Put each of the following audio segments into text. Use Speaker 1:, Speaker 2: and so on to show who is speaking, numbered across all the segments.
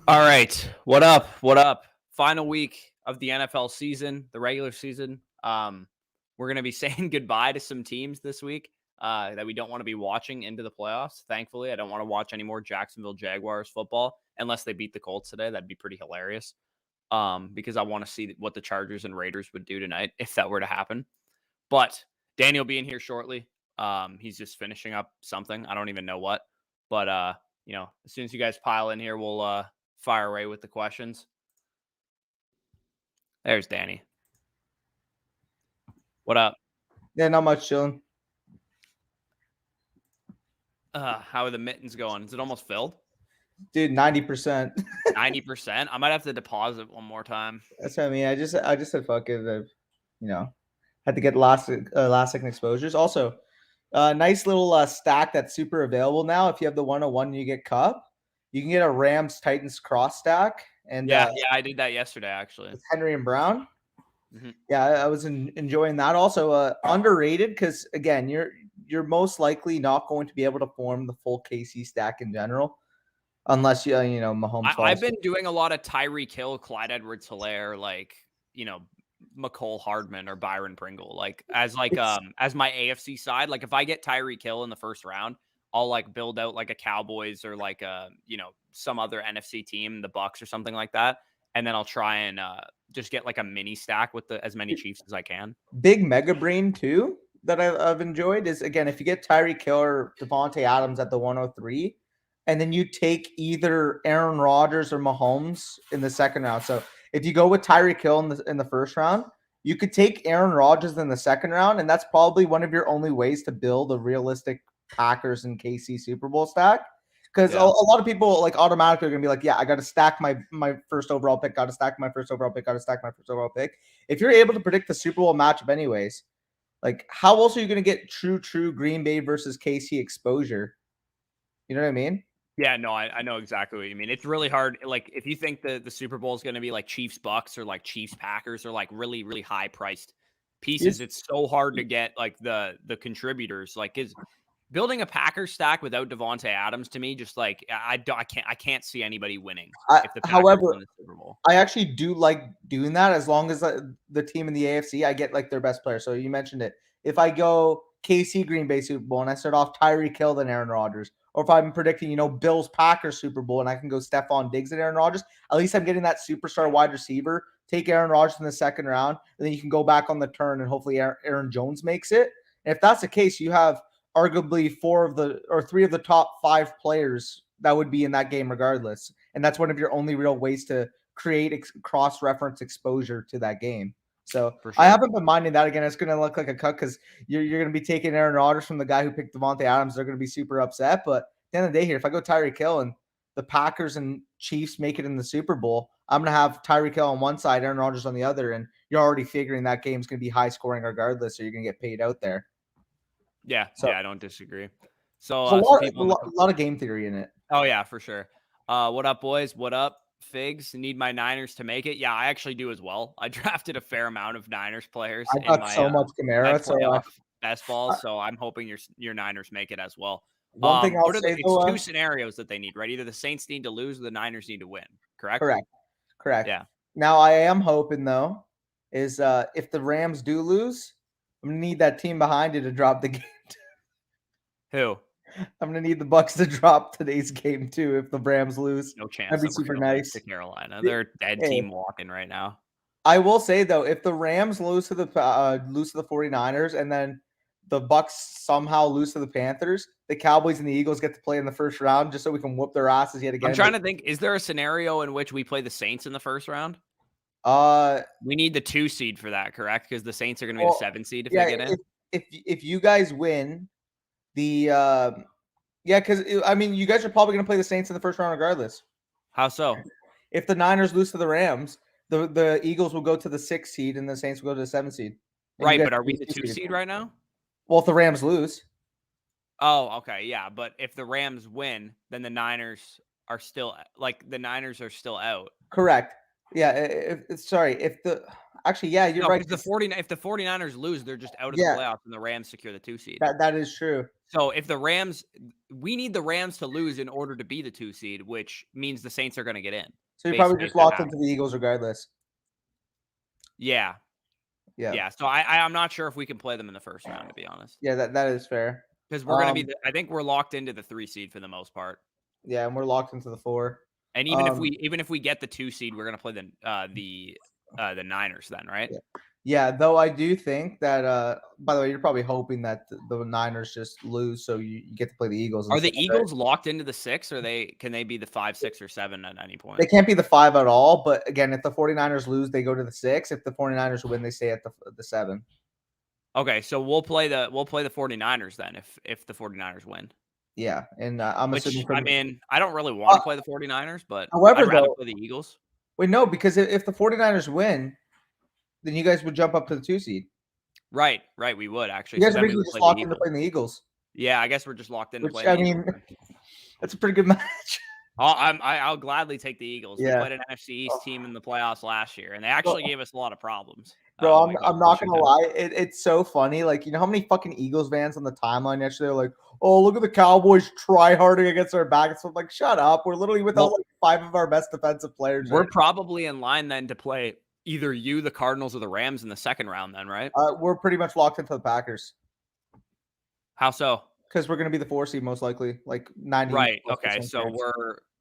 Speaker 1: All right. What up? What up? Final week of the NFL season, the regular season. We're going to be saying goodbye to some teams this week that we don't want to be watching into the playoffs. Thankfully, I don't want to watch any more Jacksonville Jaguars football unless they beat the Colts today. That'd be pretty hilarious because I want to see what the Chargers and Raiders would do tonight if that were to happen. But Daniel will be in here shortly. He's just finishing up something. I don't even know what. But, as soon as you guys pile in here, we'll fire away with the questions. There's Danny. What up?
Speaker 2: Yeah, not much, chilling.
Speaker 1: How are the mittens going? Is it almost filled?
Speaker 2: Dude, 90%.
Speaker 1: 90%? I might have to deposit one more time.
Speaker 2: That's what I mean. I just said fuck it. Had to get last second exposures. Also, nice little stack that's super available now. If you have the 101 and you get Cup, you can get a Rams Titans cross stack. And
Speaker 1: yeah, I did that yesterday actually.
Speaker 2: With Henry and Brown.
Speaker 1: Mm-hmm.
Speaker 2: Yeah, I was enjoying that. Also, underrated because again, you're most likely not going to be able to form the full KC stack in general. Unless Mahomes.
Speaker 1: I've been doing a lot of Tyreek Hill, Clyde Edwards-Helaire, McCole Hardman or Byron Pringle, as my AFC side. Like if I get Tyreek Hill in the first round, I'll build out a Cowboys or some other NFC team, the Bucks or something like that, and then I'll try and just get a mini stack with as many Chiefs as I can.
Speaker 2: Big mega brain too that I've enjoyed is again if you get Tyreek Hill or Devontae Adams at the 103. And then you take either Aaron Rodgers or Mahomes in the second round. So if you go with Tyreek Hill in the first round, you could take Aaron Rodgers in the second round, and that's probably one of your only ways to build a realistic Packers and KC Super Bowl stack. Because a lot of people automatically are going to be like, yeah, I got to stack my first overall pick, got to stack my first overall pick, got to stack my first overall pick. If you're able to predict the Super Bowl matchup anyways, how else are you going to get true Green Bay versus KC exposure? You know what I mean?
Speaker 1: Yeah, no, I know exactly what you mean. It's really hard. If you think the Super Bowl is going to be Chiefs Bucks or Chiefs Packers or really, really high priced pieces, it's so hard to get the contributors. Is building a Packers stack without Devontae Adams to me just I can't see anybody winning if the Packers win the Super Bowl.
Speaker 2: I actually do like doing that as long as the team in the AFC I get their best player. So you mentioned it. If I go KC Green Bay Super Bowl and I start off Tyreek Hill then Aaron Rodgers. Or if I'm predicting, Bills Packers Super Bowl and I can go Stephon Diggs and Aaron Rodgers, at least I'm getting that superstar wide receiver. Take Aaron Rodgers in the second round, and then you can go back on the turn and hopefully Aaron Jones makes it. And if that's the case, you have arguably three of the top 5 players that would be in that game regardless. And that's one of your only real ways to create cross-reference exposure to that game. So sure. I haven't been minding that. Again, it's going to look like a cut because you're going to be taking Aaron Rodgers from the guy who picked Devontae Adams. They're going to be super upset. But at the end of the day here, if I go Tyreek Hill and the Packers and Chiefs make it in the Super Bowl, I'm going to have Tyreek Hill on one side, Aaron Rodgers on the other, and you're already figuring that game's going to be high scoring regardless, so you're going to get paid out there.
Speaker 1: Yeah, I don't disagree. So
Speaker 2: a lot of game theory in it.
Speaker 1: Oh, yeah, for sure. What up, boys? What up? Figs, need my Niners to make it. Yeah, I actually do as well. I drafted a fair amount of Niners players.
Speaker 2: I got so much Kamara,
Speaker 1: best balls. So I'm hoping your Niners make it as well.
Speaker 2: One thing I'll say,
Speaker 1: it's 2 scenarios that they need, right? Either the Saints need to lose or the Niners need to win. Correct.
Speaker 2: Yeah. Now I am hoping though is if the Rams do lose, I'm gonna need that team behind you to drop the game.
Speaker 1: Who?
Speaker 2: I'm gonna need the Bucks to drop today's game too if the Rams lose.
Speaker 1: No chance.
Speaker 2: That'd be super nice.
Speaker 1: To Carolina, they're a dead team walking right now.
Speaker 2: I will say though, if the Rams lose to the 49ers and then the Bucks somehow lose to the Panthers, the Cowboys and the Eagles get to play in the first round just so we can whoop their asses yet again.
Speaker 1: I'm trying to think. Is there a scenario in which we play the Saints in the first round?
Speaker 2: We
Speaker 1: need the 2 seed for that, correct? Because the Saints are going to be the 7 seed if they get in.
Speaker 2: If you guys win. Because you guys are probably going to play the Saints in the first round regardless.
Speaker 1: How so?
Speaker 2: If the Niners lose to the Rams, the Eagles will go to the 6 seed and the Saints will go to the 7 seed.
Speaker 1: Right, but are we the 2 seed right now?
Speaker 2: Well, if the Rams lose.
Speaker 1: Oh, okay, yeah. But if the Rams win, then the Niners are still out.
Speaker 2: Correct. Yeah. Actually, yeah, you're
Speaker 1: No,
Speaker 2: right.
Speaker 1: because if the 49ers lose, they're just out of the
Speaker 2: Yeah,
Speaker 1: playoffs and the Rams secure the 2 seed.
Speaker 2: that is true.
Speaker 1: So if the Rams we need the Rams to lose in order to be the 2 seed, which means the Saints are gonna get in,
Speaker 2: So you're probably
Speaker 1: basically, if
Speaker 2: just
Speaker 1: that
Speaker 2: locked into
Speaker 1: happens.
Speaker 2: the Eagles regardless.
Speaker 1: Yeah.
Speaker 2: Yeah.
Speaker 1: Yeah, so I'm not sure if we can play them in the first round, to be honest,
Speaker 2: Yeah, that is fair.
Speaker 1: because we're gonna be I think we're locked into the 3 seed for the most part.
Speaker 2: Yeah, and we're locked into the 4.
Speaker 1: And
Speaker 2: Um,
Speaker 1: even if we get the 2 seed, we're gonna play the Niners then, right?
Speaker 2: yeah. Yeah, though I do think that by the way, you're probably hoping that the Niners just lose so you get to play the Eagles
Speaker 1: Are
Speaker 2: instead,
Speaker 1: the
Speaker 2: right?
Speaker 1: Eagles locked into the 6, or can they be the 5, 6, or 7 at any point?
Speaker 2: They can't be the 5 at all, but again, if the 49ers lose, they go to the 6. If the 49ers win, they stay at the 7.
Speaker 1: Okay, so we'll play the 49ers then if the 49ers win.
Speaker 2: Yeah, and I'm
Speaker 1: Which,
Speaker 2: assuming
Speaker 1: I
Speaker 2: from
Speaker 1: mean, I don't really wanna play the 49ers, but
Speaker 2: however,
Speaker 1: I'd rather
Speaker 2: though
Speaker 1: play the Eagles.
Speaker 2: wait, no, because if the 49ers win, then you guys would jump up to the 2 seed.
Speaker 1: Right, right, we would actually,
Speaker 2: You
Speaker 1: so
Speaker 2: guys are
Speaker 1: then we
Speaker 2: basically
Speaker 1: would
Speaker 2: just
Speaker 1: play the
Speaker 2: locked into
Speaker 1: Eagles.
Speaker 2: playing the Eagles,
Speaker 1: Yeah, I guess we're just locked into
Speaker 2: which,
Speaker 1: playing
Speaker 2: I
Speaker 1: the Eagles
Speaker 2: mean,
Speaker 1: then.
Speaker 2: that's a pretty good match.
Speaker 1: I'll gladly take the Eagles. They
Speaker 2: Yeah.
Speaker 1: played an NFC East team in the playoffs last year, and they actually
Speaker 2: Well,
Speaker 1: gave us a lot of problems,
Speaker 2: bro,
Speaker 1: when we got
Speaker 2: I'm
Speaker 1: to
Speaker 2: not gonna
Speaker 1: Washington.
Speaker 2: lie. It's so funny. Like, you know how many fucking Eagles fans on the timeline yesterday were like, "Oh, look at the Cowboys try harding against our back." So I'm like, shut up. We're literally without
Speaker 1: Well,
Speaker 2: like 5 of our best defensive players
Speaker 1: we're
Speaker 2: right
Speaker 1: probably in line then to play either you, the Cardinals, or the Rams in the second round then, right?
Speaker 2: now. We're pretty much locked into the Packers
Speaker 1: How so?
Speaker 2: because we're gonna be the 4 seed most likely, like
Speaker 1: Right.
Speaker 2: 90%
Speaker 1: Okay. So
Speaker 2: chance.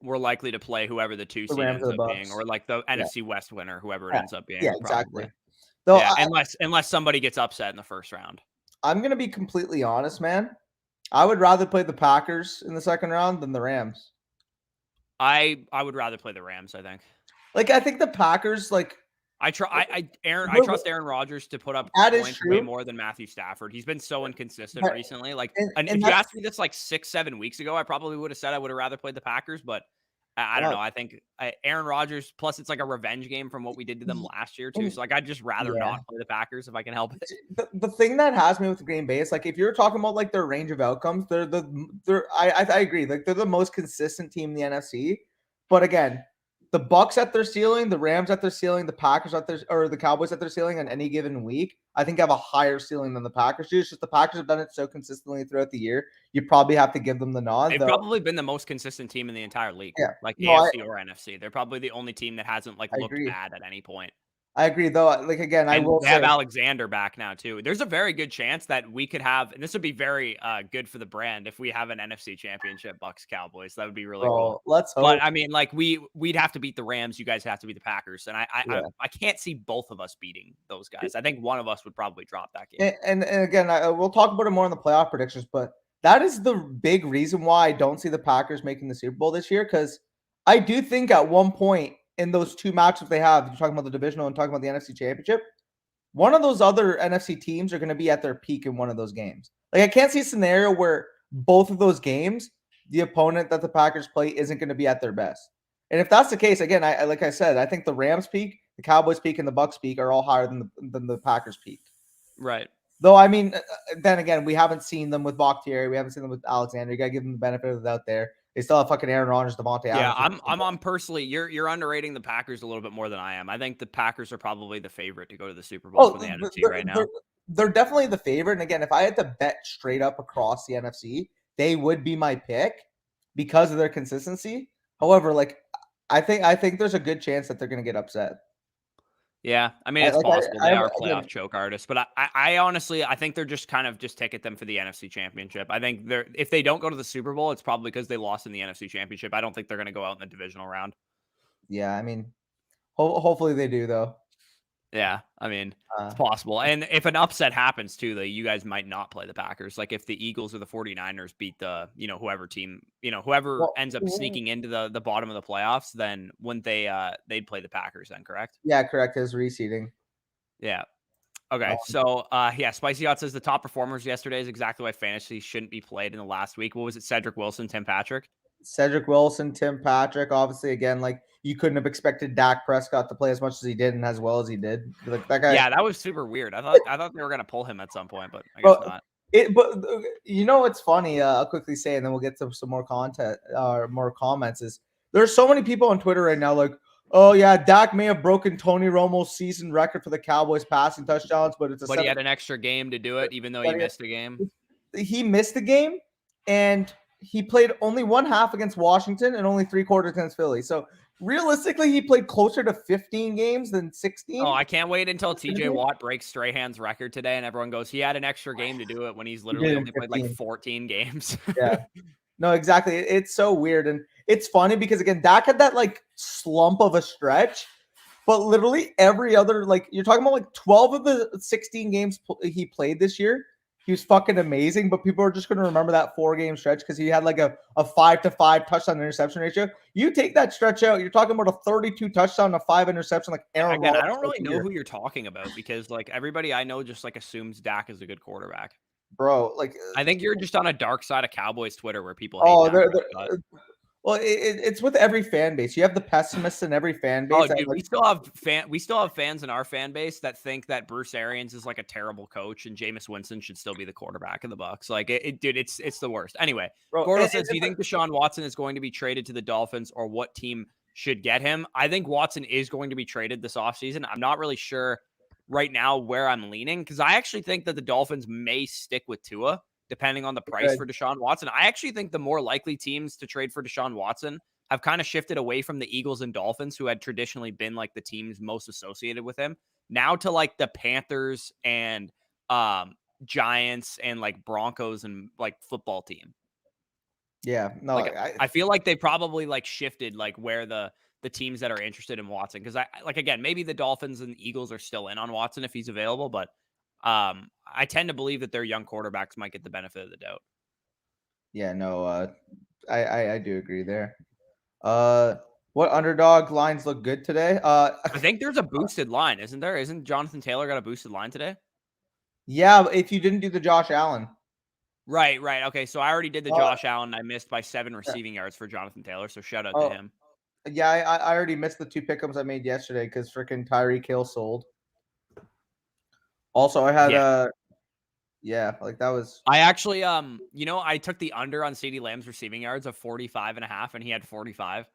Speaker 1: we're likely to play whoever the 2
Speaker 2: The
Speaker 1: seed
Speaker 2: Rams or
Speaker 1: ends
Speaker 2: the
Speaker 1: up being,
Speaker 2: Bucks.
Speaker 1: or like the
Speaker 2: Yeah,
Speaker 1: NFC West winner, whoever it
Speaker 2: yeah,
Speaker 1: ends up
Speaker 2: yeah,
Speaker 1: being,
Speaker 2: exactly.
Speaker 1: probably.
Speaker 2: Though
Speaker 1: Yeah, unless somebody gets upset in the first round.
Speaker 2: I'm gonna be completely honest, man. I would rather play the Packers in the second round than the Rams.
Speaker 1: I would rather play the Rams, I think.
Speaker 2: Like, I think the Packers, like,
Speaker 1: I
Speaker 2: we're-
Speaker 1: trust Aaron Rodgers to put up
Speaker 2: that is
Speaker 1: points way
Speaker 2: true.
Speaker 1: more than Matthew Stafford. He's been so inconsistent
Speaker 2: But,
Speaker 1: recently. Like,
Speaker 2: and,
Speaker 1: and
Speaker 2: and
Speaker 1: if you
Speaker 2: that's
Speaker 1: asked me this like 6, 7 weeks ago, I probably would have said I would have rather played the Packers. But I don't know. I think Aaron Rodgers. Plus, it's like a revenge game from what we did to them last year too.
Speaker 2: and,
Speaker 1: So like, I'd just rather
Speaker 2: yeah.
Speaker 1: not play the Packers if I can help it.
Speaker 2: The thing that has me with Green Bay is like if you're talking about like their range of outcomes, I agree. Like they're the most consistent team in the NFC. But again, the Bucks at their ceiling, the Rams at their ceiling, the Packers at their or the Cowboys at their ceiling on any given week, I think have a higher ceiling than the Packers do. It's just the Packers have done it so consistently throughout the year. You probably have to give them the nod.
Speaker 1: They've
Speaker 2: Though,
Speaker 1: probably been the most consistent team in the entire league,
Speaker 2: yeah,
Speaker 1: like
Speaker 2: no,
Speaker 1: AFC or NFC. They're probably the only team that hasn't like
Speaker 2: I
Speaker 1: looked
Speaker 2: agree.
Speaker 1: bad at any point.
Speaker 2: I agree. Though, like again, I
Speaker 1: And
Speaker 2: will
Speaker 1: they have
Speaker 2: say,
Speaker 1: Alexander back now too. There's a very good chance that we could have, and this would be very good for the brand if we have an NFC Championship Bucks Cowboys. That would be really cool.
Speaker 2: bro, let's hope.
Speaker 1: But I mean, like we'd have to beat the Rams. You guys have to beat the Packers, and
Speaker 2: Yeah.
Speaker 1: I can't see both of us beating those guys. I think one of us would probably drop that game.
Speaker 2: And again, we'll talk about it more in the playoff predictions, but that is the big reason why I don't see the Packers making the Super Bowl this year. Because I do think at one point in those 2 matchups they have, you're talking about the divisional and talking about the NFC Championship, one of those other NFC teams are going to be at their peak in one of those games. Like I can't see a scenario where both of those games, the opponent that the Packers play isn't going to be at their best. And if that's the case, again, I like I said, I think the Rams peak, the Cowboys peak, and the Bucks peak are all higher than the Packers peak.
Speaker 1: Right.
Speaker 2: Though, I mean, then again, we haven't seen them with Bakhtiari. We haven't seen them with Alexander. You got to give them the benefit of the doubt there. They still have fucking Aaron Rodgers, Devontae
Speaker 1: Yeah,
Speaker 2: Adams.
Speaker 1: I'm on personally. You're underrating the Packers a little bit more than I am. I think the Packers are probably the favorite to go to the Super Bowl for the NFC right now.
Speaker 2: They're definitely the favorite. And again, if I had to bet straight up across the NFC, they would be my pick because of their consistency. However, like I think there's a good chance that they're going to get upset.
Speaker 1: Yeah, I mean, it's possible. They are playoff choke artists, but I honestly, I think they're just kind of just ticket them for the NFC Championship. I think if they don't go to the Super Bowl, it's probably because they lost in the NFC Championship. I don't think they're going to go out in the divisional round.
Speaker 2: Yeah, I mean, hopefully they do though.
Speaker 1: Yeah, I mean, it's possible. And if an upset happens too, you guys might not play the Packers. Like if the Eagles or the 49ers beat the, whoever team, whoever ends up sneaking into the bottom of the playoffs, then wouldn't they'd play the Packers then, correct?
Speaker 2: Yeah, correct. His reseeding.
Speaker 1: Yeah. Okay. So, Spicy Hot says the top performers yesterday is exactly why fantasy shouldn't be played in the last week. What was it? Cedric Wilson, Tim Patrick?
Speaker 2: Cedric Wilson, Tim Patrick. Obviously, again, like you couldn't have expected Dak Prescott to play as much as he did and as well as he did. Like that guy.
Speaker 1: Yeah, that was super weird. I thought they were gonna pull him at some point, but I guess not.
Speaker 2: But it's funny. I'll quickly say, and then we'll get to some more content or more comments. Is there's so many people on Twitter right now like, Oh yeah, Dak may have broken Tony Romo's season record for the Cowboys passing touchdowns, but
Speaker 1: But he had an extra game to do it, even though he missed a game.
Speaker 2: He missed the game, and he played only one half against Washington and only 3/4 against Philly. So realistically, he played closer to 15 games than 16.
Speaker 1: Oh, I can't wait until TJ Watt breaks Strahan's record today and everyone goes, he had an extra game to do it when he's literally only played like 14 games.
Speaker 2: Yeah. No, exactly. It's so weird. And it's funny because, again, Dak had that like slump of a stretch, but literally every other, like, you're talking about like 12 of the 16 games he played this year. He was fucking amazing, but people are just going to remember that 4-game stretch because he had like a 5-5 touchdown interception ratio. You take that stretch out, you're talking about a 32 touchdown, a 5 interception, like Aaron
Speaker 1: Again,
Speaker 2: Rodgers
Speaker 1: I don't really know who you're talking about because like everybody I know just like assumes Dak is a good quarterback.
Speaker 2: Bro, like
Speaker 1: I think you're just on a dark side of Cowboys Twitter where people hate Dak.
Speaker 2: Well, it's with every fan base. You have the pessimists in every fan base.
Speaker 1: Oh, dude, we still have fans in our fan base that think that Bruce Arians is like a terrible coach and Jameis Winston should still be the quarterback of the Bucs. Like, dude, it's the worst. Anyway, Gordo says, do you think Deshaun Watson is going to be traded to the Dolphins, or what team should get him? I think Watson is going to be traded this offseason. I'm not really sure right now where I'm leaning because I actually think that the Dolphins may stick with Tua, depending on the price for Deshaun Watson. I actually think the more likely teams to trade for Deshaun Watson have kind of shifted away from the Eagles and Dolphins, who had traditionally been like the teams most associated with him, now to like the Panthers and Giants and like Broncos and like football team.
Speaker 2: Yeah, no,
Speaker 1: like, I feel like they probably like shifted like where the teams that are interested in Watson, because I like, again, maybe the Dolphins and the Eagles are still in on Watson if he's available, but I tend to believe that their young quarterbacks might get the benefit of the doubt.
Speaker 2: Yeah, no, I do agree there. What underdog lines look good today?
Speaker 1: I think there's a boosted line, isn't there? Isn't Jonathan Taylor got a boosted line today?
Speaker 2: Yeah, if you didn't do the Josh Allen.
Speaker 1: Right. Okay, so I already did the Josh Allen. I missed by 7 receiving yards for Jonathan Taylor, so shout out to him.
Speaker 2: Yeah, I already missed the 2 pickups I made yesterday because freaking Tyreek Hill sold. Also, I had yeah, like that was.
Speaker 1: I actually I took the under on CeeDee Lamb's receiving yards of 45.5, and he had 45.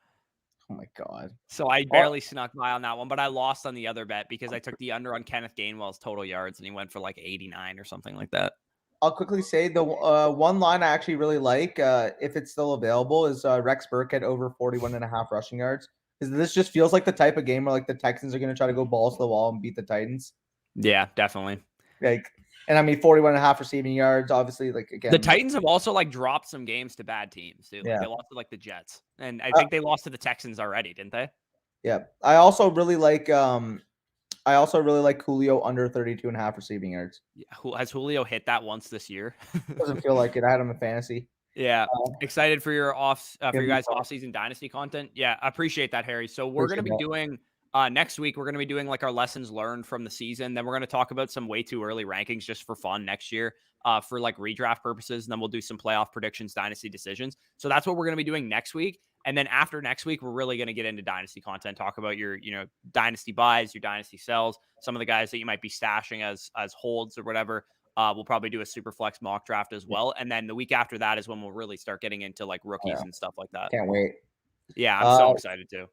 Speaker 2: Oh my god!
Speaker 1: So I barely snuck by on that one, but I lost on the other bet because I took the under on Kenneth Gainwell's total yards, and he went for like 89 or something like that.
Speaker 2: I'll quickly say the one line I actually really like, if it's still available, is Rex Burke at over 41.5 rushing yards. Because this just feels like the type of game where like the Texans are going to try to go balls to the wall and beat the Titans.
Speaker 1: Yeah, definitely.
Speaker 2: Like, and I mean 41.5 receiving yards. Obviously, like again,
Speaker 1: the Titans have also like dropped some games to bad teams too. Like, they lost to like the Jets, and I think they lost to the Texans already, didn't they?
Speaker 2: Yeah, I also really like Julio under 32.5 receiving yards.
Speaker 1: Yeah, has Julio hit that once this year?
Speaker 2: Doesn't feel like it. I had him in fantasy.
Speaker 1: Yeah, excited for your for your guys' off-season dynasty content. Yeah, I appreciate that, Harry. So we're going to be doing next week. We're going to be doing like our lessons learned from the season. Then we're going to talk about some way too early rankings just for fun next year, for like redraft purposes. And then we'll do some playoff predictions, dynasty decisions. So that's what we're going to be doing next week. And then after next week, we're really going to get into dynasty content, talk about your, dynasty buys, your dynasty sells, some of the guys that you might be stashing as holds or whatever. We'll probably do a super flex mock draft as well. And then the week after that is when we'll really start getting into like rookies and stuff like that.
Speaker 2: Can't wait.
Speaker 1: Yeah, I'm so excited too.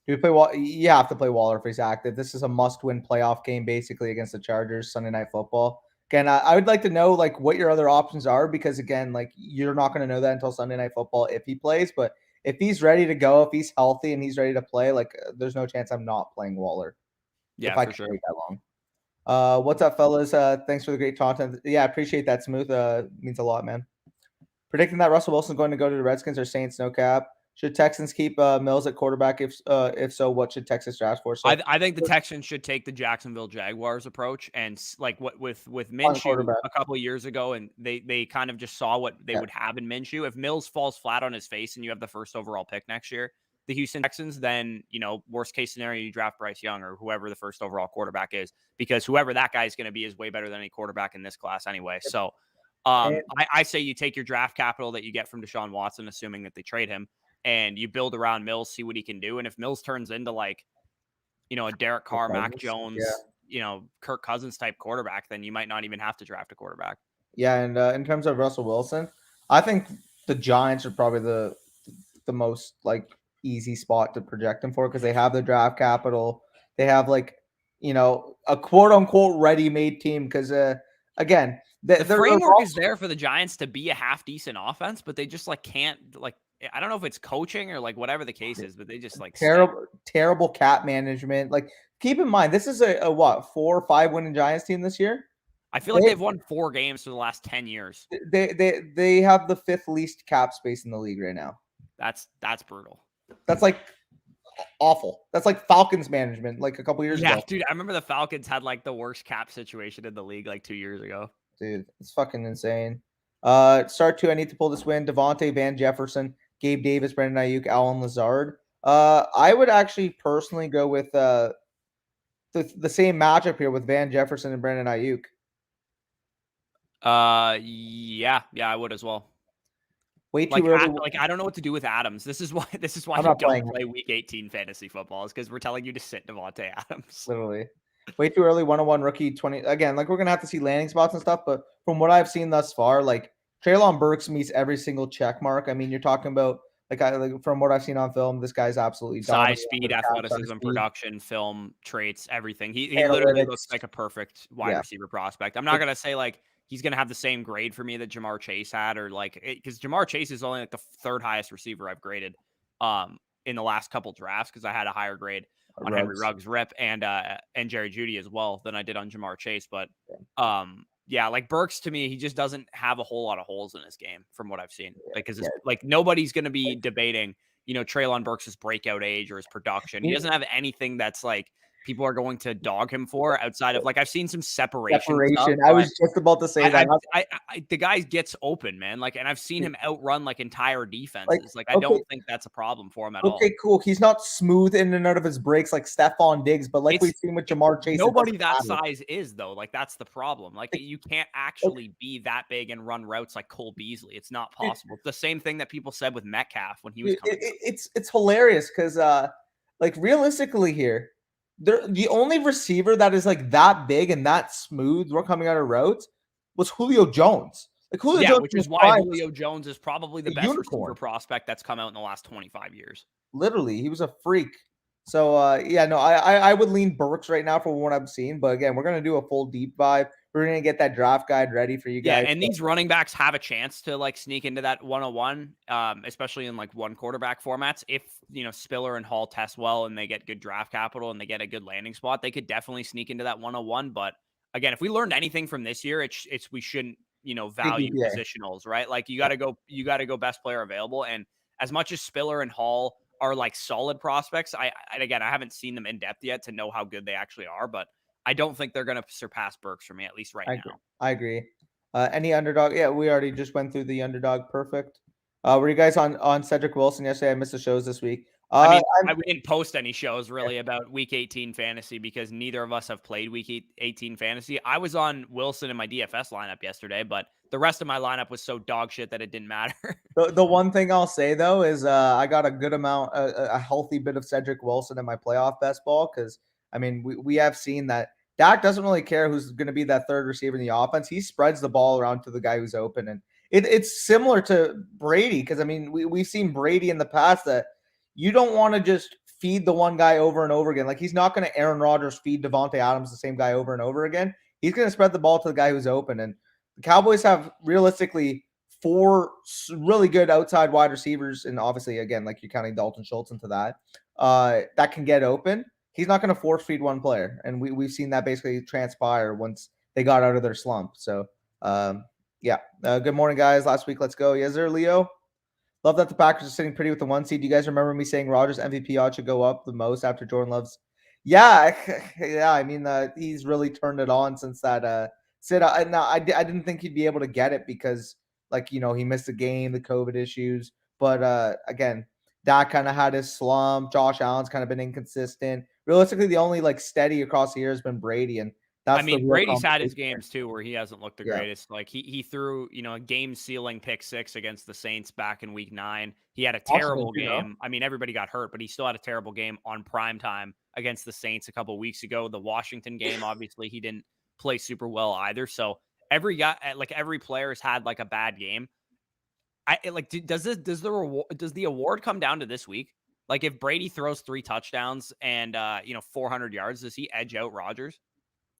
Speaker 2: Do we play you have to play Waller if he's active. This is a must-win playoff game basically against the Chargers Sunday Night Football. Again, I would like to know like what your other options are, because again, like you're not going to know that until Sunday Night Football if he plays. But if he's ready to go, if he's healthy and he's ready to play, like there's no chance I'm not playing Waller.
Speaker 1: Yeah,
Speaker 2: if I can wait that long. What's up, fellas? Thanks for the great content. Yeah, I appreciate that. Smooth means a lot, man. Predicting that Russell Wilson's going to go to the Redskins or Saints, no cap. Should Texans keep Mills at quarterback? If so, what should Texas draft for? So,
Speaker 1: I think the Texans should take the Jacksonville Jaguars approach, and like what with Minshew a couple of years ago, and they kind of just saw what they would have in Minshew. If Mills falls flat on his face and you have the first overall pick next year, the Houston Texans, then worst case scenario, you draft Bryce Young or whoever the first overall quarterback is, because whoever that guy is going to be is way better than any quarterback in this class anyway. So I say you take your draft capital that you get from Deshaun Watson, assuming that they trade him, and you build around Mills, see what he can do. And if Mills turns into like, a Derek Carr, Mac Jones, Kirk Cousins type quarterback, then you might not even have to draft a quarterback.
Speaker 2: Yeah, and in terms of Russell Wilson, I think the Giants are probably the most like easy spot to project him for because they have the draft capital. They have like, a quote unquote ready-made team because again,
Speaker 1: The framework is there for the Giants to be a half decent offense, but they just like can't like. I don't know if it's coaching or like whatever the case is, but they just like stink.
Speaker 2: terrible cap management. Like, keep in mind, this is a what 4 or 5 winning Giants team this year.
Speaker 1: I feel like they've won 4 games for the last 10 years.
Speaker 2: They have the 5th least cap space in the league right now.
Speaker 1: That's brutal.
Speaker 2: That's like awful. That's like Falcons management like a couple years ago.
Speaker 1: Yeah, dude, I remember the Falcons had like the worst cap situation in the league like 2 years ago.
Speaker 2: Dude, it's fucking insane. Start 2, I need to pull this win. Devontae, Van Jefferson, Gabe Davis, Brandon Ayuk, Alan Lazard. I would actually personally go with the same matchup here with Van Jefferson and Brandon Ayuk.
Speaker 1: Yeah, I would as well.
Speaker 2: Way too early.
Speaker 1: I don't know what to do with Adams. This is why you don't play Week 18 fantasy football, is because we're telling you to sit Devontae Adams.
Speaker 2: Literally. Way too early, 101 rookie 20. Again, like we're gonna have to see landing spots and stuff, but from what I've seen thus far, like Treylon Burks meets every single check mark. I mean, you're talking about like from what I've seen on film, this guy's absolutely
Speaker 1: size, speed, athleticism, production, film, traits, everything. He literally looks like a perfect wide receiver prospect. I'm not gonna say like he's going to have the same grade for me that Jamar Chase had, or like, because Jamar Chase is only like the 3rd highest receiver I've graded in the last couple drafts, because I had a higher grade on Henry Ruggs, Rip, and Jerry Jeudy as well than I did on Jamar Chase. But yeah, like Burks, to me, he just doesn't have a whole lot of holes in his game from what I've seen. Because like nobody's going to be debating, Treylon Burks' breakout age or his production. He doesn't have anything that's like people are going to dog him for outside of like I've seen some separation. Stuff,
Speaker 2: I was just about to say that.
Speaker 1: The guy gets open, man. Like, and I've seen him outrun like entire defenses. Like, I don't think that's a problem for him at all.
Speaker 2: Okay, cool. He's not smooth in and out of his breaks like Stephon Diggs, but like we've seen with Jamar Chase,
Speaker 1: nobody that size is though. Like, that's the problem. Like, you can't actually be that big and run routes like Cole Beasley. It's not possible. It's the same thing that people said with Metcalf when he was coming.
Speaker 2: It's hilarious because like realistically here, the only receiver that is like that big and that smooth coming out of routes was Julio Jones. Like Julio Jones,
Speaker 1: which is why Julio Jones is probably the best receiver prospect that's come out in the last 25 years.
Speaker 2: Literally, he was a freak. So yeah, no, I would lean Burks right now for what I've seen. But again, we're gonna do a full deep dive. We're gonna get that draft guide ready for you guys.
Speaker 1: Yeah, and these running backs have a chance to like sneak into that 101, especially in like one quarterback formats. If Spiller and Hall test well and they get good draft capital and they get a good landing spot, they could definitely sneak into that 101. But again, if we learned anything from this year, it's we shouldn't value positionals, right? Like you got to go best player available. And as much as Spiller and Hall are like solid prospects, I haven't seen them in depth yet to know how good they actually are, but I don't think they're going to surpass Burks for me, at least now.
Speaker 2: I agree. Any underdog? Yeah, we already just went through the underdog. Perfect. Were you guys on Cedric Wilson yesterday? I missed the shows this week.
Speaker 1: We didn't post any shows really about Week 18 fantasy because neither of us have played Week 18 fantasy. I was on Wilson in my DFS lineup yesterday, but the rest of my lineup was so dog shit that it didn't matter.
Speaker 2: The one thing I'll say though is I got a good amount, a healthy bit of Cedric Wilson in my playoff best ball because I mean we have seen that Dak doesn't really care who's going to be that 3rd receiver in the offense. He spreads the ball around to the guy who's open, and it's similar to Brady because I mean we've seen Brady in the past that you don't want to just feed the one guy over and over again. Like he's not going to Aaron Rodgers feed Devontae Adams the same guy over and over again. He's going to spread the ball to the guy who's open, and the Cowboys have realistically 4 really good outside wide receivers, and obviously again like you're counting Dalton Schultz into that that can get open. He's not going to force feed one player. And we've seen that basically transpire once they got out of their slump. So, yeah. Good morning, guys. Last week, let's go. Yes, sir, Leo. Love that the Packers are sitting pretty with the 1 seed. Do you guys remember me saying Rodgers MVP odds should go up the most after Jordan Love's? Yeah. Yeah. I mean, he's really turned it on since that sit. I didn't think he'd be able to get it because, like, he missed the game, the COVID issues. But again, Dak kind of had his slump. Josh Allen's kind of been inconsistent. Realistically, the only like steady across the year has been Brady, and that's
Speaker 1: Brady's had his games too where he hasn't looked the greatest. Like he threw a game sealing pick 6 against the Saints back in Week 9. He had a terrible game. I mean, everybody got hurt, but he still had a terrible game on prime time against the Saints a couple of weeks ago. The Washington game, obviously, he didn't play super well either. So every player has had like a bad game. Does the award come down to this week? Like if Brady throws 3 touchdowns and 400 yards, does he edge out Rodgers?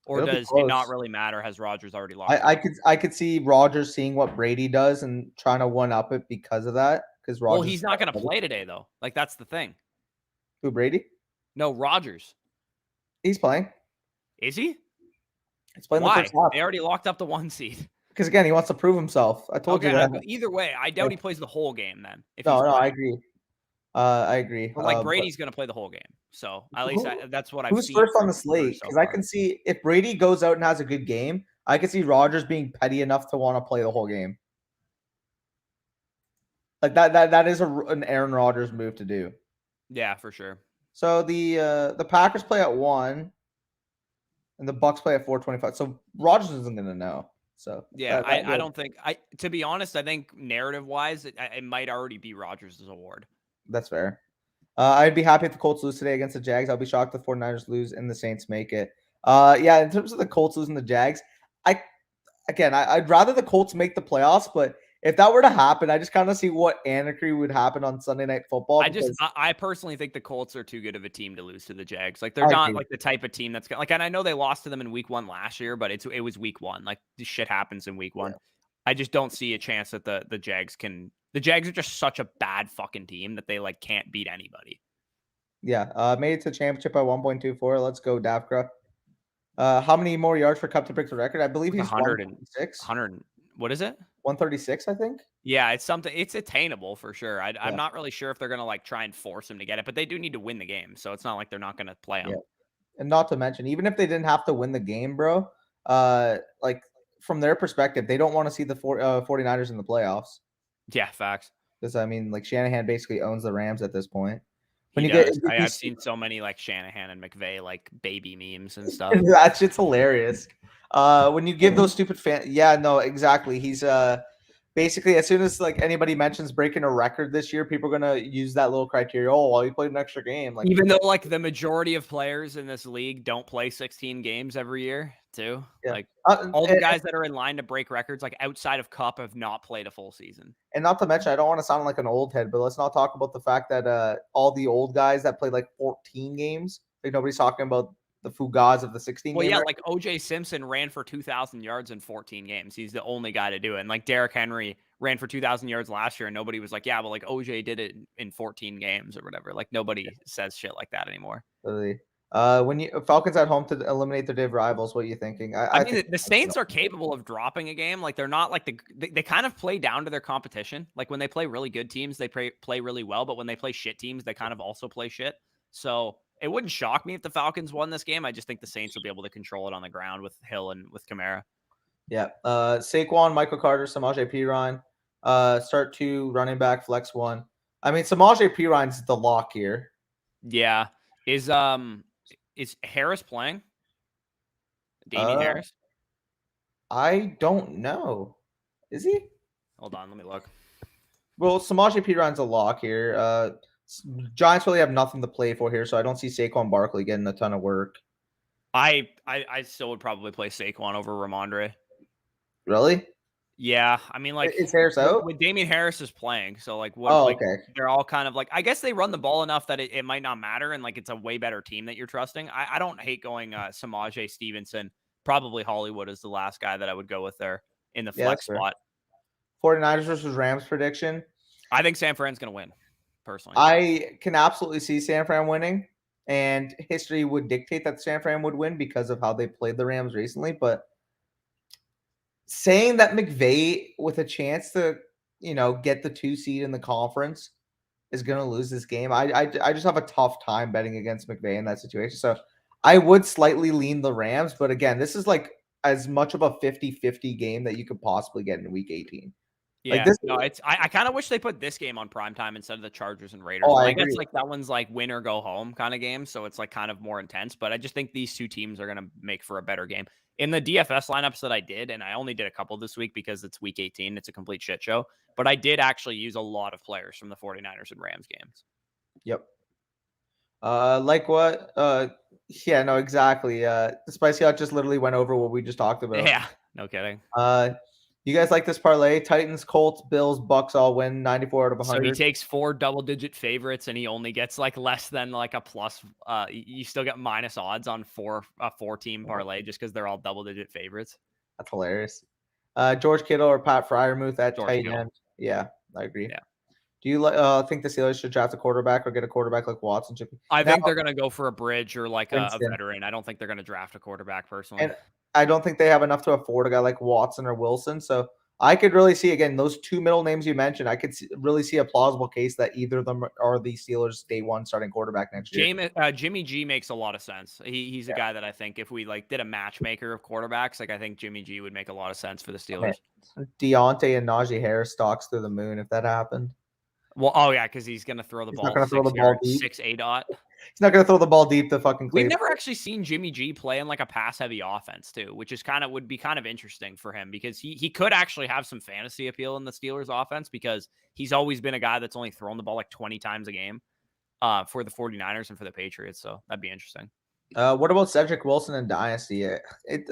Speaker 1: Or
Speaker 2: It'll be
Speaker 1: does it not
Speaker 2: close.
Speaker 1: really matter? Has Rodgers already locked it
Speaker 2: I
Speaker 1: up?
Speaker 2: I could see Rodgers seeing what Brady does and trying to one up it because of that. Because
Speaker 1: Well,
Speaker 2: Rodgers
Speaker 1: he's not going to play today though. Like that's the thing.
Speaker 2: who Brady?
Speaker 1: No, Rodgers.
Speaker 2: He's playing.
Speaker 1: Is he?
Speaker 2: He's playing the first
Speaker 1: Why?
Speaker 2: half.
Speaker 1: They already locked up the 1 seed.
Speaker 2: Because again, he wants to prove himself. I told you
Speaker 1: Okay,
Speaker 2: that.
Speaker 1: either way, I doubt he plays the whole game then if he's
Speaker 2: No, I
Speaker 1: playing.
Speaker 2: agree. I agree.
Speaker 1: But like
Speaker 2: But
Speaker 1: Brady's going to play the whole game. So at least that's what I've
Speaker 2: who's
Speaker 1: seen
Speaker 2: first on
Speaker 1: from
Speaker 2: the slate?
Speaker 1: so
Speaker 2: Because I
Speaker 1: far.
Speaker 2: can see if Brady goes out and has a good game, I can see Rodgers being petty enough to want to play the whole game. Like that is an Aaron Rodgers move to do.
Speaker 1: Yeah, for sure.
Speaker 2: So the Packers play at 1, and the Bucks play at 4:25. So Rodgers isn't going to know. So
Speaker 1: Yeah, I don't think to be honest, I think narrative wise, it might already be Rodgers' award.
Speaker 2: That's fair. I'd be happy if the Colts lose today against the Jags. I'll be shocked if the 49ers lose and the Saints make it. Yeah, in terms of the Colts losing the Jags, I'd rather the Colts make the playoffs, but if that were to happen, I just kind of see what anarchy would happen on Sunday Night Football.
Speaker 1: I personally think the Colts are too good of a team to lose to the Jags. Like they're not like the type of team that's like, and I know they lost to them in week 1 last year, but it was week 1. Like this shit happens in week 1. Yeah. I just don't see a chance that the Jags can. The Jags are just such a bad fucking team that they like can't beat anybody.
Speaker 2: Yeah, made it to the championship at 1.24. Let's go, Dafka. How many more yards for Cup to break the record? I believe he's 106.
Speaker 1: 100. What is it?
Speaker 2: 136, I think.
Speaker 1: Yeah, it's something. It's attainable for sure. I'm not really sure if they're gonna like try and force him to get it, but they do need to win the game, so it's not like they're not gonna play him.
Speaker 2: Yeah. And not to mention, even if they didn't have to win the game, bro, like from their perspective, they don't want to see the 49ers in the playoffs.
Speaker 1: Yeah, facts.
Speaker 2: Because I mean, like Shanahan basically owns the Rams at this point.
Speaker 1: When he does. I've seen so many like Shanahan and McVay like baby memes and stuff.
Speaker 2: That shit's hilarious. When you give those stupid fans, yeah, no, exactly. He's basically as soon as like anybody mentions breaking a record this year, people are gonna use that little criteria. Oh, well, you played an extra game. Like
Speaker 1: even though like the majority of players in this league don't play 16 games every year, too. Yeah. Like all the guys that are in line to break records, like outside of Cup, have not played a full season.
Speaker 2: And not to mention, I don't want to sound like an old head, but let's not talk about the fact that all the old guys that played like 14 games, like nobody's talking about the Fugas of the 16
Speaker 1: Well,
Speaker 2: game
Speaker 1: yeah,
Speaker 2: record.
Speaker 1: like OJ Simpson ran for 2,000 yards in 14 games. He's the only guy to do it. And like Derrick Henry ran for 2,000 yards last year, and nobody was like, yeah, well, like OJ did it in 14 games or whatever. Like nobody says shit like that anymore.
Speaker 2: Really. When you Falcons at home to eliminate their div rivals, what are you thinking?
Speaker 1: I mean, the Saints are capable of dropping a game. Like they're not like they kind of play down to their competition. Like when they play really good teams, they play really well. But when they play shit teams, they kind of also play shit. So it wouldn't shock me if the Falcons won this game. I just think the Saints will be able to control it on the ground with Hill and with Kamara.
Speaker 2: Yeah. Saquon, Michael Carter, Samaje Perine. Start 2, running back, flex 1. I mean, Samaje Perine's the lock here.
Speaker 1: Yeah. Is Harris playing? Damian Harris?
Speaker 2: I don't know. Is he?
Speaker 1: Hold on, let me look.
Speaker 2: Well, Samaje Perine's a lock here. Giants really have nothing to play for here, so I don't see Saquon Barkley getting a ton of work.
Speaker 1: I still would probably play Saquon over Ramondre.
Speaker 2: Really?
Speaker 1: Yeah, I mean, like,
Speaker 2: is Harris out?
Speaker 1: When Damian Harris is playing, so like, what?
Speaker 2: Oh,
Speaker 1: like,
Speaker 2: okay.
Speaker 1: They're all kind of like, I guess they run the ball enough that it might not matter, and like, it's a way better team that you're trusting. I don't hate going Samaje Stevenson. Probably Hollywood is the last guy that I would go with there in the flex spot.
Speaker 2: 49ers versus Rams prediction.
Speaker 1: I think San Fran's going to win, personally.
Speaker 2: I can absolutely see San Fran winning, and history would dictate that San Fran would win because of how they played the Rams recently. But saying that McVay with a chance to, get the 2 seed in the conference is going to lose this game, I just have a tough time betting against McVay in that situation. So I would slightly lean the Rams, but again, this is like as much of a 50-50 game that you could possibly get in week 18.
Speaker 1: Yeah, I kind of wish they put this game on primetime instead of the Chargers and Raiders.
Speaker 2: Oh,
Speaker 1: I guess like that one's like win or go home kind of game, so it's like kind of more intense. But I just think these two teams are going to make for a better game. In the DFS lineups that I did, and I only did a couple this week because it's week 18, it's a complete shit show. But I did actually use a lot of players from the 49ers and Rams games.
Speaker 2: Yep. Like what? Yeah, no, exactly. Spicy Hot just literally went over what we just talked about.
Speaker 1: Yeah, no kidding.
Speaker 2: You guys like this parlay? Titans, Colts, Bills, Bucks all win 94 out of
Speaker 1: So he
Speaker 2: 100.
Speaker 1: takes 4 double-digit favorites, and he only gets like less than like a plus. You still get minus odds on a 4-team parlay just because they're all double-digit favorites.
Speaker 2: That's hilarious. George Kittle or Pat Freiermuth at
Speaker 1: George
Speaker 2: tight
Speaker 1: Kittle.
Speaker 2: end. Yeah, I agree.
Speaker 1: Yeah.
Speaker 2: Do you think the Steelers should draft a quarterback or get a quarterback like Watson?
Speaker 1: I think they're going to go for a bridge or like a
Speaker 2: Winston.
Speaker 1: veteran. I don't think they're going to draft a quarterback personally.
Speaker 2: And I don't think they have enough to afford a guy like Watson or Wilson. So I could really see, again, those two middle names you mentioned, I could really see a plausible case that either of them are the Steelers' day one starting quarterback next year.
Speaker 1: Jimmy G makes a lot of sense. He's a guy that I think if we like did a matchmaker of quarterbacks, like I think Jimmy G would make a lot of sense for the Steelers.
Speaker 2: Deontay and Najee Harris stocks through the moon if that happened.
Speaker 1: Well, oh yeah, because he's gonna throw the ball.
Speaker 2: Not gonna throw the ball deep.
Speaker 1: 6 dot.
Speaker 2: He's not gonna throw the ball deep to fucking.
Speaker 1: We've never actually seen Jimmy G play in like a pass-heavy offense too, which is would be kind of interesting for him because he could actually have some fantasy appeal in the Steelers offense because he's always been a guy that's only thrown the ball like 20 times a game for the 49ers and for the Patriots. So that'd be interesting.
Speaker 2: What about Cedric Wilson and Dynasty? It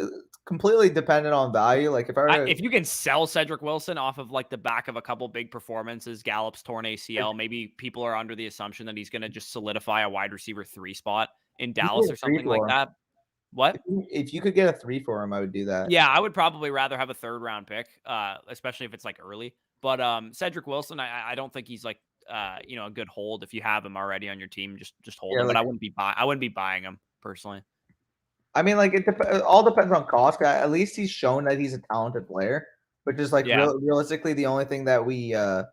Speaker 2: completely dependent on value. Like
Speaker 1: if you can sell Cedric Wilson off of like the back of a couple big performances, Gallup's torn ACL, maybe people are under the assumption that he's going to just solidify a wide receiver 3 spot in Dallas or something like that. What?
Speaker 2: If you could get a 3 for him, I would do that.
Speaker 1: Yeah, I would probably rather have a 3rd round pick, especially if it's like early. But Cedric Wilson, I don't think he's like a good hold. If you have him already on your team, just hold him. Like, but I wouldn't be buying him personally.
Speaker 2: I mean, like it all depends on cost. At least he's shown that he's a talented player, which is like realistically the only thing that we are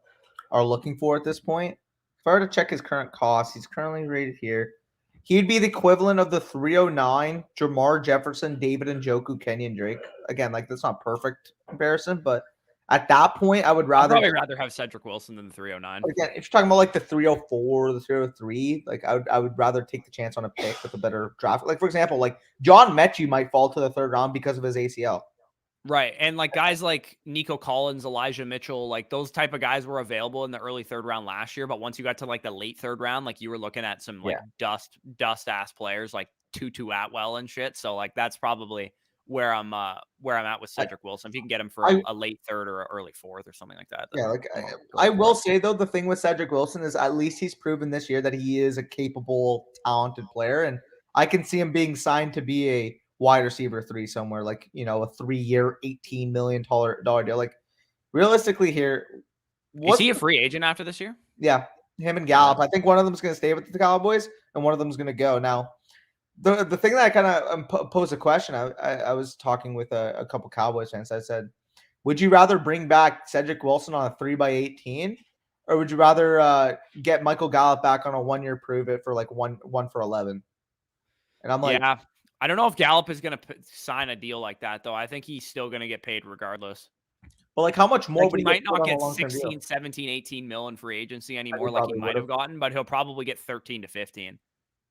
Speaker 2: looking for at this point. If I were to check his current cost, he's currently rated here. He'd be the equivalent of the 309 Jamar Jefferson, David Njoku, Kenyon Drake. Again, like that's not perfect comparison, but at that point, I would rather
Speaker 1: have Cedric Wilson than the 309.
Speaker 2: Again, if you're talking about like the 304 or the 303, like I would rather take the chance on a pick with a better draft. Like for example, like John Mechie might fall to the 3rd round because of his ACL.
Speaker 1: Right. And like guys like Nico Collins, Elijah Mitchell, like those type of guys were available in the early 3rd round last year. But once you got to like the late 3rd round, like you were looking at some like dust ass players like Tutu Atwell and shit. So like that's probably where I'm at with Cedric Wilson. If you can get him for a late 3rd or early 4th or something like that.
Speaker 2: Yeah, like I will say though, the thing with Cedric Wilson is at least he's proven this year that he is a capable, talented player, and I can see him being signed to be a wide receiver 3 somewhere, like a 3-year, $18 million deal. Like realistically, here,
Speaker 1: is he a free agent after this year?
Speaker 2: Yeah, him and Gallup. I think one of them is going to stay with the Cowboys, and one of them is going to go. Now, the thing that I kind of posed a question. I was talking with a couple Cowboys fans. I said, would you rather bring back Cedric Wilson on a 3x18, or would you rather get Michael Gallup back on a 1-year prove it for like one for 11? And I'm like,
Speaker 1: yeah, I don't know if Gallup is going to sign a deal like that though. I think he's still going to get paid regardless.
Speaker 2: Well, like how much more?
Speaker 1: Like, he might not get 16, 17, 18 mil in free agency anymore like he might have gotten, but he'll probably get 13 to 15.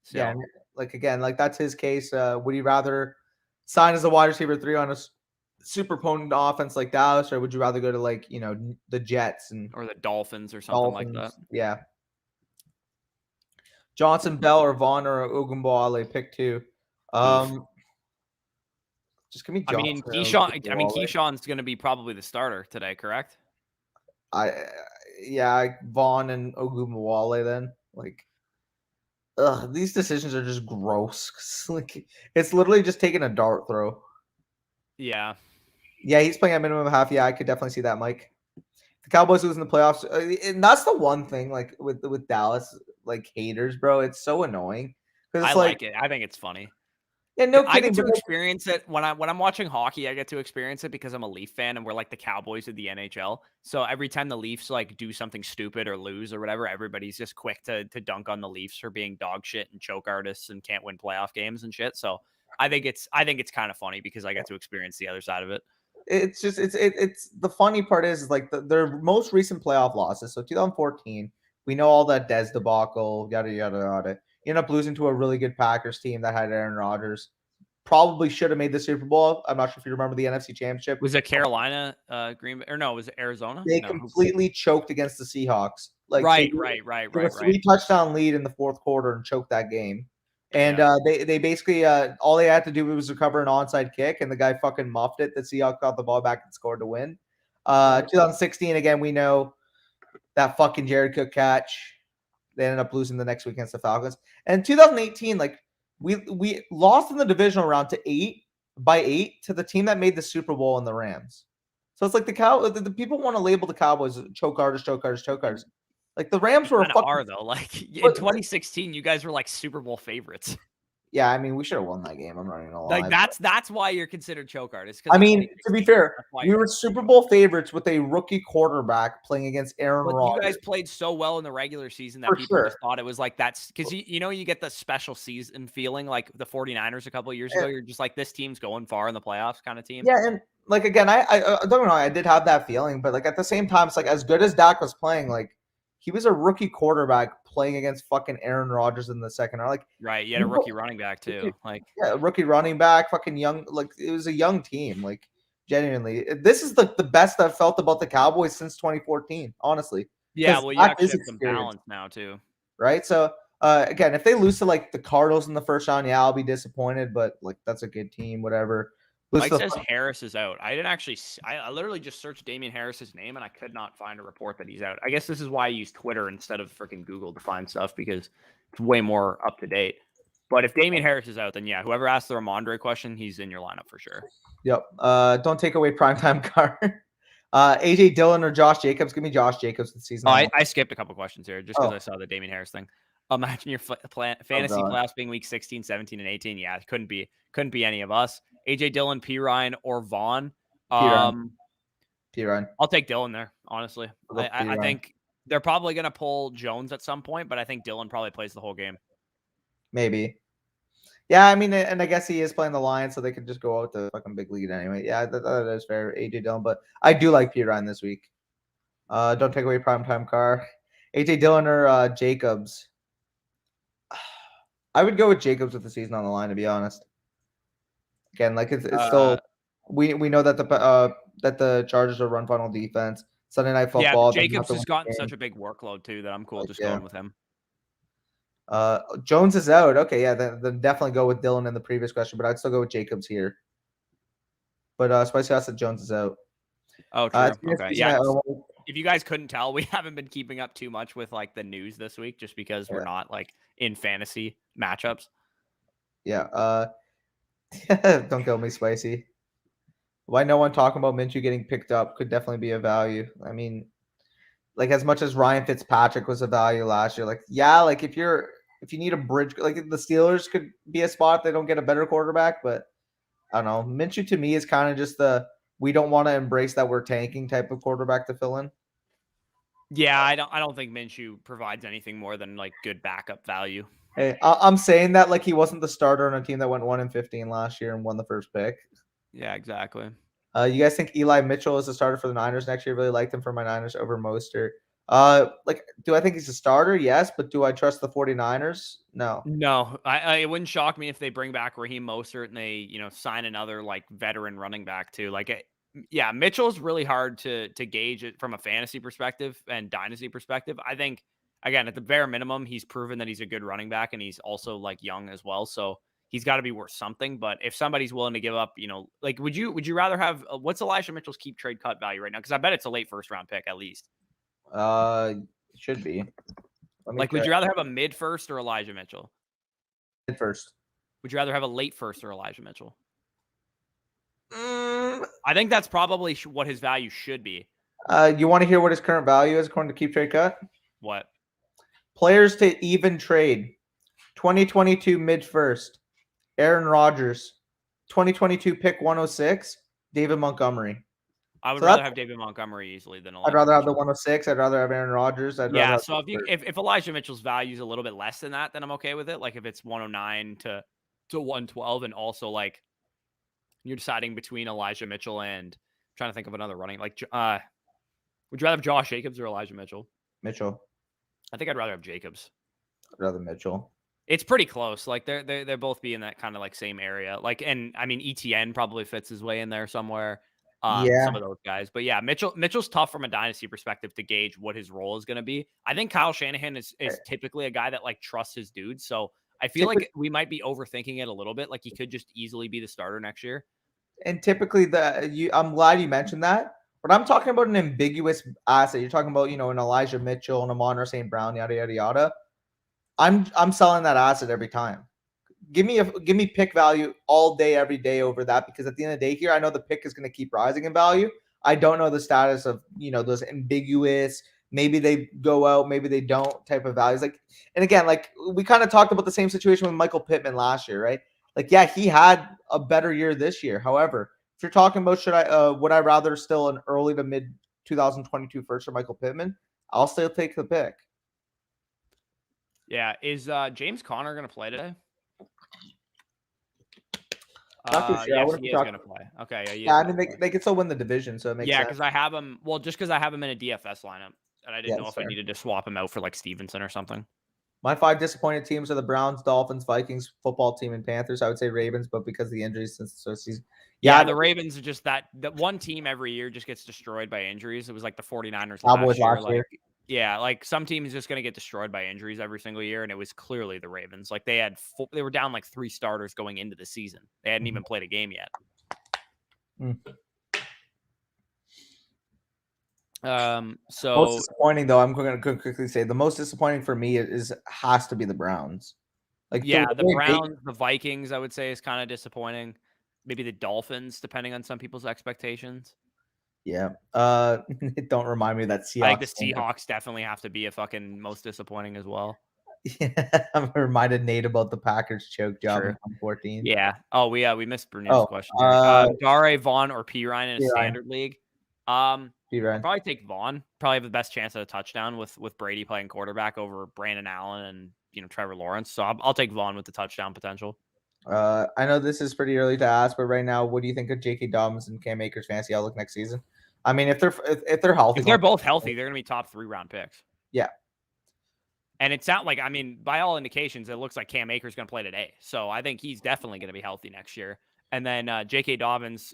Speaker 1: So.
Speaker 2: Yeah, like again, like that's his case. Would you rather sign as a wide receiver 3 on a super potent offense like Dallas, or would you rather go to like the Jets or
Speaker 1: the Dolphins or something like that?
Speaker 2: Yeah. Johnson, Bell, or Vaughn, or Ogunbowale, pick 2. Just give me Johnson.
Speaker 1: Keyshawn's going to be probably the starter today, correct?
Speaker 2: Vaughn and Ogunbowale then. Like, these decisions are just gross. Like, it's literally just taking a dart throw.
Speaker 1: Yeah.
Speaker 2: Yeah, he's playing at minimum half. Yeah, I could definitely see that, Mike. The Cowboys losing the playoffs, and that's the one thing, like with Dallas, like haters, bro. It's so annoying.
Speaker 1: I like it. I think it's funny.
Speaker 2: Yeah, no kidding.
Speaker 1: I get to experience it when I'm watching hockey. I get to experience it because I'm a Leaf fan, and we're like the Cowboys of the NHL. So every time the Leafs like do something stupid or lose or whatever, everybody's just quick to dunk on the Leafs for being dog shit and choke artists and can't win playoff games and shit. So I think it's kind of funny because I get to experience the other side of it.
Speaker 2: It's just it's the funny part is like their most recent playoff losses. So 2014, we know all that Dez debacle, yada yada yada. You end up losing to a really good Packers team that had Aaron Rodgers. Probably should have made the Super Bowl. I'm not sure if you remember the NFC Championship.
Speaker 1: Was it Carolina, Green Bay, or no? Was it Arizona?
Speaker 2: They completely choked against the Seahawks. Like
Speaker 1: right.
Speaker 2: 3-touchdown lead in the 4th quarter and choked that game. And they basically all they had to do was recover an onside kick, and the guy fucking muffed it. The Seahawks got the ball back and scored to win. 2016, again, we know that fucking Jared Cook catch. They ended up losing the next week against the Falcons. And 2018, like we lost in the divisional round to 8 to the team that made the Super Bowl in the Rams. So it's like the people want to label the Cowboys choke artists. Like the Rams were
Speaker 1: Kind of are though. Like in 2016, you guys were like Super Bowl favorites.
Speaker 2: Yeah, I mean, we should have won that game. I'm not even gonna lie.
Speaker 1: Like that's why you're considered choke artists.
Speaker 2: I mean, to be fair, we were Super Bowl favorites with a rookie quarterback playing against Aaron Rodgers.
Speaker 1: You guys played so well in the regular season that people just thought it was like that's because you get the special season feeling like the 49ers a couple of years ago. You're just like, this team's going far in the playoffs kind of team.
Speaker 2: Yeah, and like again, I don't know. I did have that feeling, but like at the same time, it's like as good as Dak was playing, like he was a rookie quarterback playing against fucking Aaron Rodgers in the second round. Like,
Speaker 1: right, you had a rookie running back too. Like,
Speaker 2: yeah, rookie running back, fucking young. Like, it was a young team. Like, genuinely, this is the best I've felt about the Cowboys since 2014. Honestly.
Speaker 1: Yeah, well, you actually have some balance now too.
Speaker 2: Right. So again, if they lose to like the Cardinals in the first round, yeah, I'll be disappointed. But like, that's a good team. Whatever.
Speaker 1: Mike says Harris is out. I didn't actually. I literally just searched Damian Harris's name and I could not find a report that he's out. I guess this is why I use Twitter instead of freaking Google to find stuff because it's way more up to date. But if Damian Harris is out, then yeah, whoever asked the Ramondre question, he's in your lineup for sure.
Speaker 2: Yep. Don't take away primetime car. AJ Dillon or Josh Jacobs? Give me Josh Jacobs this season.
Speaker 1: Oh, I skipped a couple questions here just because I saw the Damian Harris thing. Imagine your fantasy playoffs being week 16, 17, and 18. Yeah, it couldn't be any of us. AJ Dillon, P. Ryan, or Vaughn.
Speaker 2: P. Ryan.
Speaker 1: I'll take Dillon there, honestly. I think they're probably going to pull Jones at some point, but I think Dillon probably plays the whole game.
Speaker 2: Maybe. Yeah, I mean, and I guess he is playing the Lions, so they could just go out the fucking big lead anyway. Yeah, that is fair. AJ Dillon, but I do like P. Ryan this week. Don't take away primetime car. AJ Dillon or Jacobs. I would go with Jacobs with the season on the line, to be honest. Again, like it's still we know that the Chargers are run funnel defense. Sunday Night Football.
Speaker 1: Yeah, Jacobs has gotten such a big workload too that I'm cool just going with him.
Speaker 2: Jones is out. Okay, yeah, then definitely go with Dillon in the previous question, but I'd still go with Jacobs here. But Spicy House said Jones is out.
Speaker 1: Oh, true. Okay, yeah. If you guys couldn't tell, we haven't been keeping up too much with like the news this week, just because we're not like in fantasy matchups.
Speaker 2: Yeah. Don't kill me, Spicy. Why no one talking about Minshew getting picked up could definitely be a value. I mean, like as much as Ryan Fitzpatrick was a value last year, like yeah, like if you need a bridge, like the Steelers could be a spot if they don't get a better quarterback, but I don't know. Minshew to me is kind of just we don't want to embrace that we're tanking type of quarterback to fill in.
Speaker 1: Yeah, I don't think Minshew provides anything more than like good backup value.
Speaker 2: Hey, I'm saying that like he wasn't the starter on a team that went 1-15 last year and won the first pick.
Speaker 1: Yeah, exactly.
Speaker 2: You guys think Eli Mitchell is a starter for the Niners next year? Really liked him for my Niners over Mostert. Like, do I think he's a starter? Yes, but do I trust the 49ers? No.
Speaker 1: No, it wouldn't shock me if they bring back Raheem Mostert and they, sign another like veteran running back too. Like, yeah, Mitchell's really hard to gauge it from a fantasy perspective and dynasty perspective. I think, again, at the bare minimum, he's proven that he's a good running back and he's also like young as well. So he's got to be worth something. But if somebody's willing to give up, like, would you rather have what's Elijah Mitchell's keep trade cut value right now? Because I bet it's a late first round pick at least.
Speaker 2: It should be.
Speaker 1: Like, would you rather have a mid first or Elijah Mitchell?
Speaker 2: Mid first.
Speaker 1: Would you rather have a late first or Elijah Mitchell? I think that's probably what his value should be.
Speaker 2: You want to hear what his current value is according to Keep Trade Cut?
Speaker 1: What?
Speaker 2: Players to even trade. 2022 mid first. Aaron Rodgers. 2022 pick 106. David Montgomery.
Speaker 1: I would rather have David Montgomery easily than Elijah.
Speaker 2: I'd rather have the 106. I'd rather have Aaron Rodgers.
Speaker 1: So if Elijah Mitchell's value is a little bit less than that, then I'm okay with it. Like if it's 109 to 112, and also like you're deciding between Elijah Mitchell and I'm trying to think of another running. Like, would you rather have Josh Jacobs or Elijah Mitchell?
Speaker 2: Mitchell.
Speaker 1: I think I'd rather have Jacobs.
Speaker 2: I'd rather Mitchell.
Speaker 1: It's pretty close. Like they're both be in that kind of like same area. Like, and I mean ETN probably fits his way in there somewhere. Some of those guys, but yeah, Mitchell's tough from a dynasty perspective to gauge what his role is going to be. I think Kyle Shanahan is typically a guy that like trusts his dudes. So I feel like we might be overthinking it a little bit. Like he could just easily be the starter next year.
Speaker 2: And typically I'm glad you mentioned that. But I'm talking about an ambiguous asset. You're talking about, an Elijah Mitchell, an Amon St. Brown, yada yada yada. I'm selling that asset every time. Give me pick value all day, every day over that, because at the end of the day here, I know the pick is going to keep rising in value. I don't know the status of, those ambiguous, maybe they go out, maybe they don't type of values. And again, we kind of talked about the same situation with Michael Pittman last year, right? Yeah, he had a better year this year. However, if you're talking about would I rather still an early to mid 2022 first for Michael Pittman, I'll still take the pick.
Speaker 1: Yeah. Is James Conner going to play today?
Speaker 2: Not too sure.
Speaker 1: Yes, he is going to play. Okay.
Speaker 2: Yeah, I mean, they could still win the division, so it makes sense.
Speaker 1: Yeah, because I have him. Well, just because I have him in a DFS lineup, and I didn't know if I needed to swap him out for Stevenson or something.
Speaker 2: My 5 disappointed teams are the Browns, Dolphins, Vikings, football team, and Panthers. I would say Ravens, but because of the injuries since the season.
Speaker 1: Yeah, the Ravens are just that one team every year just gets destroyed by injuries. It was like the 49ers last year. Yeah, some teams just going to get destroyed by injuries every single year, and it was clearly the Ravens. They were down 3 starters going into the season. They hadn't even played a game yet. So
Speaker 2: most disappointing though, I'm going to quickly say the most disappointing for me has to be the Browns.
Speaker 1: The Browns, the Vikings, I would say is kind of disappointing. Maybe the Dolphins, depending on some people's expectations.
Speaker 2: Yeah. Don't remind me of that Seahawks.
Speaker 1: I think the Seahawks definitely have to be a fucking most disappointing as well.
Speaker 2: Yeah, I'm reminded Nate about the Packers choke job in 2014.
Speaker 1: Yeah. Oh, we missed Brunel's question. Dare, Vaughn, or P. Ryan in a standard league? I'll probably take Vaughn. Probably have the best chance at a touchdown with Brady playing quarterback over Brandon Allen and Trevor Lawrence. So I'll take Vaughn with the touchdown potential.
Speaker 2: I know this is pretty early to ask, but right now, what do you think of J.K. Dobbins and Cam Akers' fantasy outlook next season? I mean, if they're healthy,
Speaker 1: if they're both healthy, they're going to be top 3 round picks.
Speaker 2: Yeah.
Speaker 1: And it's not by all indications, it looks like Cam Akers going to play today. So I think he's definitely going to be healthy next year. And then J.K. Dobbins,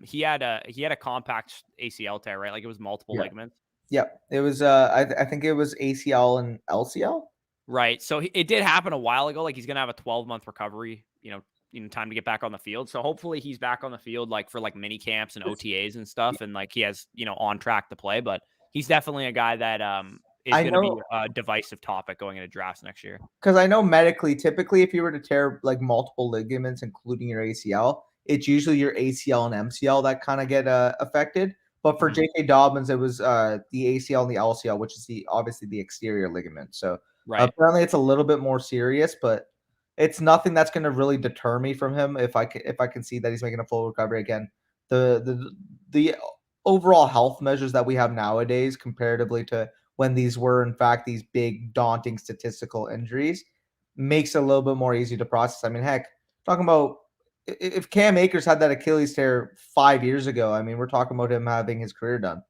Speaker 1: he had a compact ACL tear, right? It was multiple ligaments.
Speaker 2: Yeah, it was. I think it was ACL and LCL.
Speaker 1: Right. So it did happen a while ago. He's going to have a 12-month recovery, time to get back on the field. So hopefully he's back on the field for mini camps and OTAs and stuff, and he has on track to play. But he's definitely a guy that is going to be a divisive topic going into drafts next year.
Speaker 2: Because I know medically, typically if you were to tear multiple ligaments, including your ACL, it's usually your ACL and MCL that kind of get affected. But for J.K. Dobbins, it was the ACL and the LCL, which is obviously the exterior ligament. So apparently it's a little bit more serious, but it's nothing that's going to really deter me from him if I can see that he's making a full recovery. Again, the overall health measures that we have nowadays comparatively to when these were in fact these big daunting statistical injuries makes it a little bit more easy to process. I mean, heck, talking about if Cam Akers had that Achilles tear 5 years ago, I mean, we're talking about him having his career done.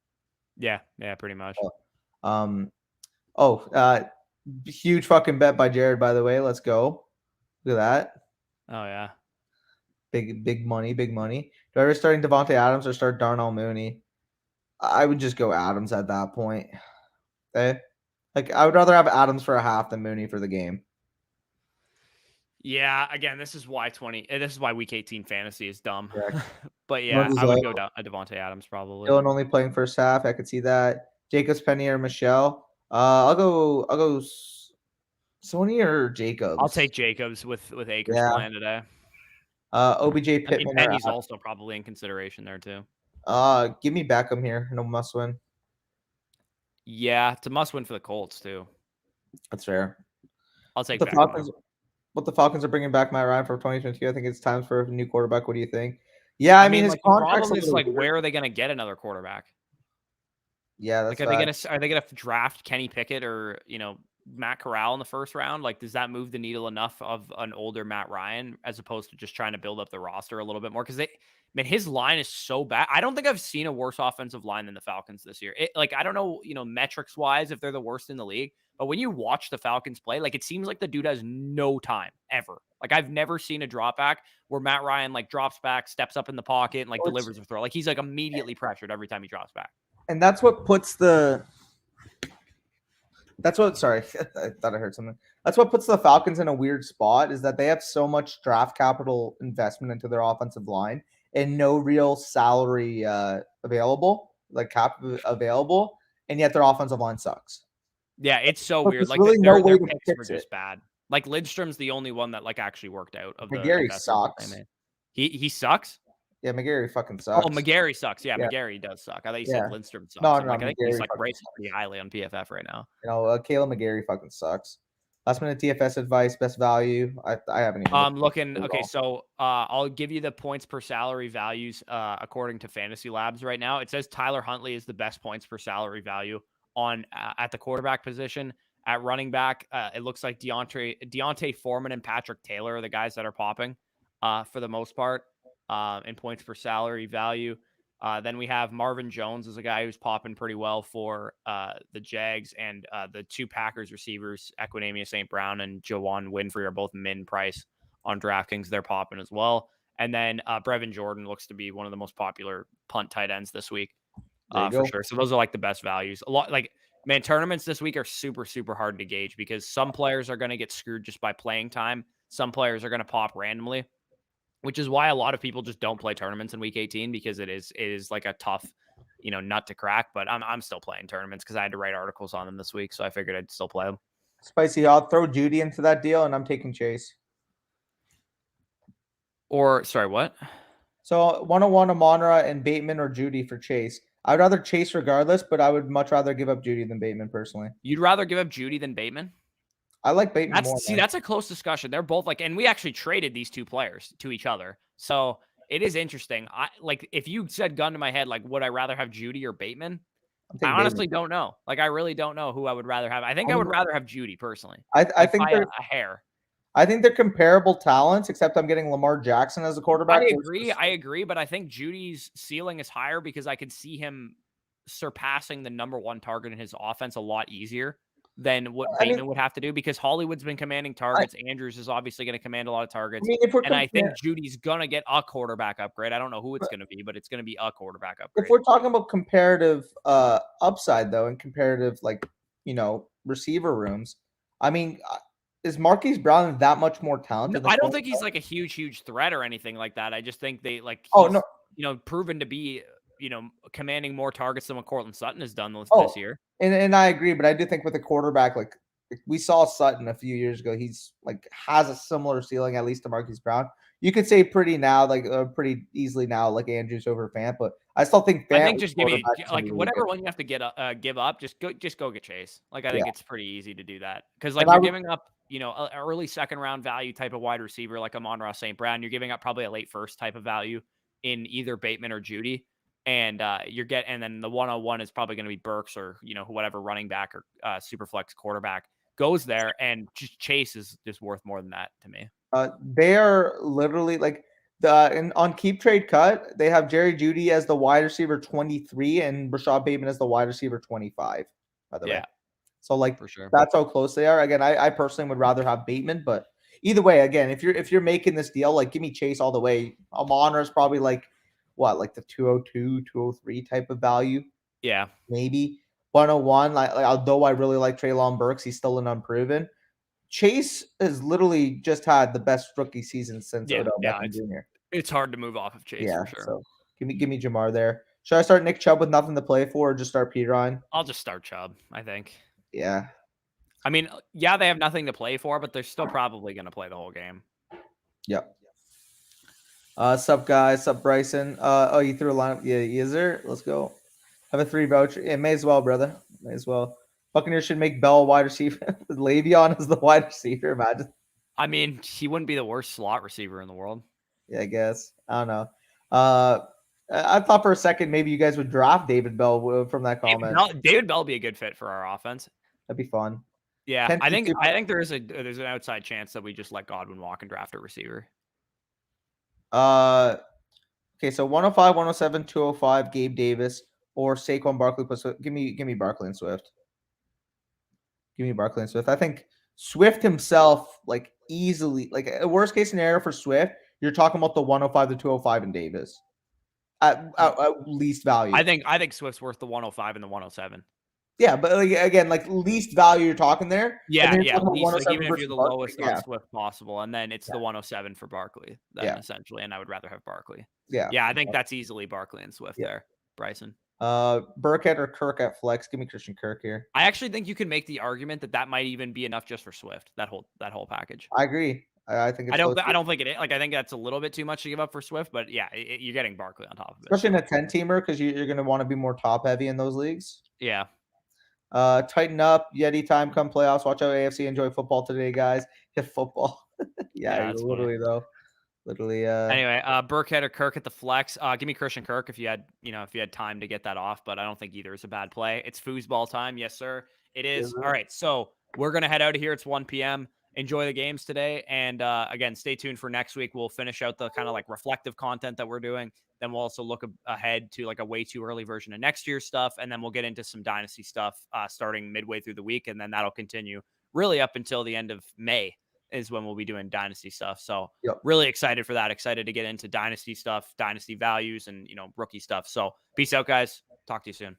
Speaker 1: Yeah, pretty much.
Speaker 2: Huge fucking bet by Jared, by the way. Let's go. Look at that.
Speaker 1: Oh, yeah.
Speaker 2: Big money. Do I ever starting Devontae Adams or start Darnell Mooney? I would just go Adams at that point. Okay? I would rather have Adams for a half than Mooney for the game.
Speaker 1: Yeah, again, this is why Week 18 fantasy is dumb. But yeah, I would go Devontae Adams probably.
Speaker 2: Dylan only playing first half. I could see that. Jacobs, Penny, or Michelle. I'll go Sony or Jacobs.
Speaker 1: I'll take Jacobs with Akers playing today.
Speaker 2: OBJ, Pittman.
Speaker 1: Penny's also probably in consideration there too.
Speaker 2: Give me Beckham here. No must win.
Speaker 1: Yeah, it's a must win for the Colts too.
Speaker 2: That's fair.
Speaker 1: I'll take Beckham.
Speaker 2: But the Falcons are bringing back Matt Ryan for 2022. I think it's time for a new quarterback. What do you think? Yeah, I mean his contract
Speaker 1: is where are they going to get another quarterback?
Speaker 2: Yeah, that's
Speaker 1: are they gonna draft Kenny Pickett or Matt Corral in the first round? Does that move the needle enough of an older Matt Ryan as opposed to just trying to build up the roster a little bit more? Because his line is so bad. I don't think I've seen a worse offensive line than the Falcons this year. I don't know, metrics wise if they're the worst in the league, but when you watch the Falcons play, it seems like the dude has no time ever. I've never seen a drop back where Matt Ryan drops back, steps up in the pocket, and delivers a throw. He's immediately pressured every time he drops back.
Speaker 2: And that's what puts sorry, I thought I heard something. That's what puts the Falcons in a weird spot is that they have so much draft capital investment into their offensive line and no real salary available. like cap available, and yet their offensive line sucks.
Speaker 1: Yeah, it's so
Speaker 2: But
Speaker 1: weird.
Speaker 2: there's
Speaker 1: Like
Speaker 2: really no
Speaker 1: their
Speaker 2: way to
Speaker 1: picks were
Speaker 2: fix it.
Speaker 1: just bad. Like Lidstrom's the only one that like actually worked out of the
Speaker 2: McGarry
Speaker 1: investments that they
Speaker 2: sucks.
Speaker 1: made. He sucks.
Speaker 2: Yeah, McGarry fucking
Speaker 1: Oh,
Speaker 2: sucks.
Speaker 1: McGarry sucks. Yeah,
Speaker 2: Yeah.
Speaker 1: McGarry does suck. I thought you
Speaker 2: Yeah.
Speaker 1: said Lindstrom sucks.
Speaker 2: No,
Speaker 1: I'm
Speaker 2: no,
Speaker 1: like, I think he's
Speaker 2: McGarry
Speaker 1: like
Speaker 2: fucking
Speaker 1: rated
Speaker 2: sucks.
Speaker 1: pretty highly on PFF right now.
Speaker 2: Caleb McGarry fucking sucks. Last minute TFS advice, best value. I haven't even
Speaker 1: Looking okay. So I'll give you the points per salary values according to Fantasy Labs right now. It says Tyler Huntley is the best points per salary value on at the quarterback position. At running back, it looks like Deontay Foreman and Patrick Taylor are the guys that are popping for the most part in points per salary value. Then we have Marvin Jones as a guy who's popping pretty well for the Jags, and the two Packers receivers, Equinemius St. Brown and Jawan Winfrey, are both min price on DraftKings. They're popping as well. And then Brevin Jordan looks to be one of the most popular punt tight ends this week for sure. So those are like the best values. A lot like, man, tournaments this week are super, super hard to gauge because some players are going to get screwed just by playing time. Some players are going to pop randomly, which is why a lot of people just don't play tournaments in week 18 because it is like a tough, nut to crack. But I'm still playing tournaments because I had to write articles on them this week, so I figured I'd still play them.
Speaker 2: Spicy, I'll throw Judy into that deal, and I'm taking Chase.
Speaker 1: Or sorry, what?
Speaker 2: So 101 Amonra and Bateman or Judy for Chase. I'd rather Chase regardless, but I would much rather give up Judy than Bateman personally.
Speaker 1: You'd rather give up Judy than Bateman?
Speaker 2: I like Bateman more.
Speaker 1: That's a close discussion. They're both like, and we actually traded these two players to each other. So it is interesting. If you said gun to my head, like, would I rather have Judy or Bateman? I honestly don't know. Like, I really don't know who I would rather have. I think I would rather have Judy personally.
Speaker 2: I think
Speaker 1: by a hair.
Speaker 2: I think they're comparable talents, except I'm getting Lamar Jackson as a quarterback.
Speaker 1: I agree, but I think Judy's ceiling is higher because I could see him surpassing the number one target in his offense a lot easier than what Bateman would have to do because Hollywood's been commanding targets. Andrews is obviously going to command a lot of targets. I think Judy's going to get a quarterback upgrade. I don't know who it's going to be, but it's going to be a quarterback upgrade.
Speaker 2: If we're talking about comparative upside, though, and comparative, receiver rooms, I mean, is Marquise Brown that much more talented?
Speaker 1: No, I don't think he's like a huge threat or anything like that. I just think they proven to be, commanding more targets than what Cortland Sutton has done this year.
Speaker 2: And I agree, but I do think with a quarterback, like we saw Sutton a few years ago, he's has a similar ceiling, at least to Marquise Brown. You could say pretty easily now, like Andrews over Fant, but I still think Fant.
Speaker 1: I think just give me whatever one you have to give up. Just go get Chase. Like I think it's pretty easy to do that because you're giving up, an early second round value type of wide receiver like Amon-Ra St. Brown. You're giving up probably a late first type of value in either Bateman or Judy. And and then the 101 is probably going to be Burks or, whatever running back or super flex quarterback goes there. And just Chase is just worth more than that to me.
Speaker 2: They are literally on Keep Trade Cut, they have Jerry Jeudy as the wide receiver 23 and Rashad Bateman as the wide receiver 25, by the way. So for sure, that's how close they are. Again, I personally would rather have Bateman, but either way, again, if you're making this deal, give me Chase all the way. Amon-Ra is probably the 202, 203 type of value.
Speaker 1: Yeah.
Speaker 2: Maybe 101. Although I really like Treylon Burks, he's still an unproven. Chase has literally just had the best rookie season since Odell Beckham Jr.
Speaker 1: It's hard to move off of Chase for sure.
Speaker 2: So give me Jamar there. Should I start Nick Chubb with nothing to play for, or just start Perine?
Speaker 1: I'll just start Chubb, I think.
Speaker 2: Yeah.
Speaker 1: I mean, yeah, they have nothing to play for, but they're still probably going to play the whole game.
Speaker 2: Yep. Sup guys, sup Bryson. You threw a lineup. Yeah, is there? Let's go. Have a 3 voucher. Yeah, may as well, brother. May as well. Buccaneers should make Bell wide receiver. Le'Veon is the wide receiver. Imagine.
Speaker 1: I mean, he wouldn't be the worst slot receiver in the world.
Speaker 2: Yeah, I guess. I don't know. I thought for a second maybe you guys would draft David Bell from that comment.
Speaker 1: David Bell would be a good fit for our offense.
Speaker 2: That'd be fun.
Speaker 1: Yeah, I think there's an outside chance that we just let Godwin walk and draft a receiver.
Speaker 2: Okay, so 105, 107, 205, Gabe Davis or Saquon Barkley plus. Give me Barkley and Swift. Give me Barkley and Swift. I think Swift himself, easily, a worst case scenario for Swift, you're talking about the 105 to 205 in Davis at least value.
Speaker 1: I think Swift's worth the 105 and the 107.
Speaker 2: Yeah, but again, least value you're talking there.
Speaker 1: Yeah. Least, even if you're the lowest on Swift possible, and then it's the 107 for Barkley, then essentially. And I would rather have Barkley.
Speaker 2: Yeah.
Speaker 1: Yeah, I think that's easily Barkley and Swift there, Bryson.
Speaker 2: Burkhead or Kirk at flex. Give me Christian Kirk here.
Speaker 1: I actually think you can make the argument that might even be enough just for Swift, that whole package.
Speaker 2: I agree. I think it's
Speaker 1: I don't think it is. Like, I think that's a little bit too much to give up for Swift, but yeah, you're getting Barkley on top of it.
Speaker 2: Especially in a 10-teamer because you're going to want to be more top heavy in those leagues.
Speaker 1: Yeah.
Speaker 2: Tighten up. Yeti time come playoffs. Watch out AFC. Enjoy football today, guys. Hit football. yeah literally funny. Though. Literally.
Speaker 1: Anyway, Burkhead or Kirk at the flex. Give me Christian Kirk if you had time to get that off, but I don't think either is a bad play. It's foosball time. Yes, sir. It is. All right. So we're going to head out of here. It's 1 p.m. Enjoy the games today. And again, stay tuned for next week. We'll finish out the kind of like reflective content that we're doing. Then we'll also look ahead to like a way too early version of next year's stuff. And then we'll get into some dynasty stuff starting midway through the week. And then that'll continue really up until the end of May is when we'll be doing dynasty stuff. So really excited for that. Excited to get into dynasty stuff, dynasty values, and, rookie stuff. So peace out, guys. Talk to you soon.